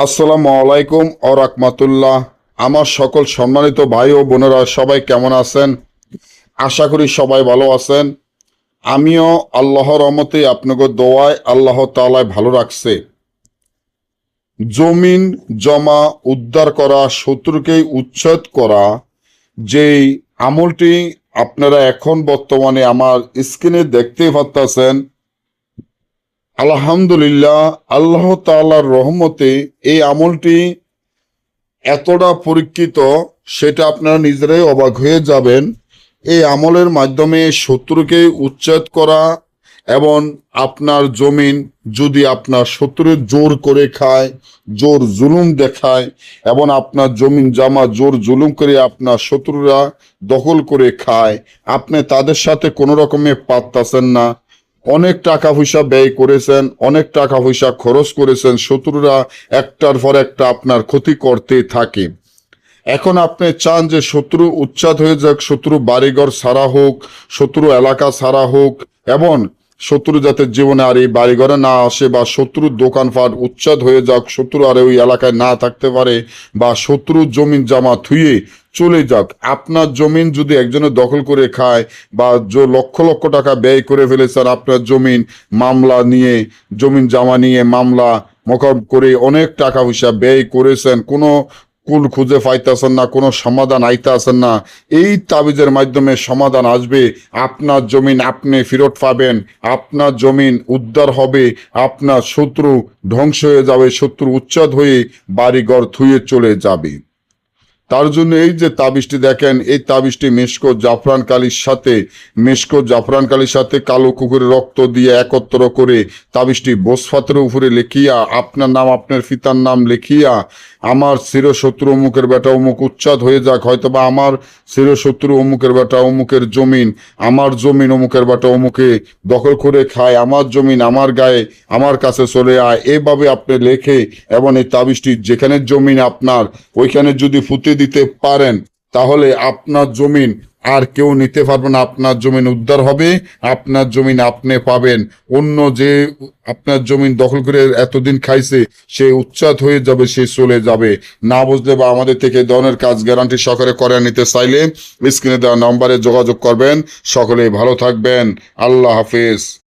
আসসালামু আলাইকুম ও রাহমাতুল্লাহ। আমার সকল সম্মানিত ভাই ও বোনেরা সবাই কেমন আছেন? আশা করি সবাই ভালো আছেন। আমিও আল্লাহর রহমতে আপনাকে দোয়ায় আল্লাহ তাআলা ভালো রাখছে। জমিন জমা উদ্ধার করা, শত্রুকে উচ্ছেদ করা, যেই আমলটি আপনারা এখন বর্তমানে আমার স্ক্রিনে দেখতেই পাচ্ছেন, আলহামদুলিল্লাহ আল্লাহ তাআলার রহমতে এই আমলটি এতটা পরীক্ষিত, সেটা আপনারা নিজেরাই অবাক হয়ে যাবেন। এই আমলের মাধ্যমে শত্রুকে উচ্ছেদ করা এবং আপনার জমিন যদি আপনার শত্রু জোর করে খায়, জোর জুলুম দেখায় এবং আপনার জমিন জামা জোর জুলুম করে আপনার শত্রুরা দখল করে খায়, আপনি তাদের সাথে কোনো রকমে পারতাছেন না, অনেক টাকা পয়সা ব্যয় করেছেন, অনেক টাকা পয়সা খরচ করেছেন, শত্রুরা একটার পর একটা আপনার ক্ষতি করতে থাকে। এখন আপনি চান যে শত্রু উচ্ছেদ হয়ে যাক, শত্রু বাড়িঘর ছাড়া হোক, শত্রু এলাকা ছাড়া হোক এবং শত্রু যাতে জীবনে আর এই বাড়িঘরে না আসে, বা শত্রুর দোকানপাট উচ্ছেদ হয়ে যাক, শত্রু আর ওই এলাকায় না থাকতে পারে, বা শত্রুর জমিন জামা থুয়ে চলে যাক। আপনার জমিন যদি একজনের দখল করে খায় বা লক্ষ লক্ষ টাকা ব্যয় করে ফেলেছেন আপনার জমিন মামলা নিয়ে, জমিন জামা নিয়ে মামলা মোকদ্দমা করে অনেক টাকা পয়সা ব্যয় করেছেন, কোনো কুল খুঁজে পাইতেছেন না, কোনো সমাধান আইতেছেন না, এই তাবিজের মাধ্যমে সমাধান আসবে। আপনার জমিন আপনি ফেরত পাবেন, আপনার জমিন উদ্ধার হবে, আপনার শত্রু ধ্বংস হয়ে যাবে, শত্রু উচ্ছেদ হয়ে বাড়িঘর থুয়ে চলে যাবে। তার জন্য এই যে তাবিজটি দেখেন, এই তাবিজটি মেশকো জাফরান কালির সাথে কালো কুকুরের রক্ত দিয়ে একত্র করে তাবিজটি বোসফাতের উপরে লিখিয়া, আপনার নাম আপনার পিতার নাম লিখিয়া, আমার চিরশত্রু অমুকের বেটা অমুক উচ্ছেদ হয়ে যাক, হয়তোবা আমার চিরশত্রু অমুকের বেটা অমুকের জমিন, আমার জমিন অমুকের বেটা অমুকে দখল করে খায়, আমার জমিন আমার গায়ে আমার কাছে চলে আয়, এভাবে আপনি লেখে এবং এই তাবিজটি যেখানে জমিন আপনার ওইখানে যদি ফুতে দিতে পারেন, তাহলে আপনার জমিন আর কেউ নিতে পারবে না, আপনার জমিন উদ্ধার হবে, আপনার জমিন আপনি পাবেন। অন্য যে আপনার জমিন দখল করে এতদিন খাইছে সে উচ্ছেদ হয়ে যাবে, সে চলে যাবে। না বুঝলে বা আমাদের থেকে ধরনের কাজ গ্যারান্টি সহকারে করে নিতে চাইলে স্ক্রিনে দেওয়া নম্বরে যোগাযোগ করবেন। সকলেই ভালো থাকবেন। আল্লাহ হাফেজ।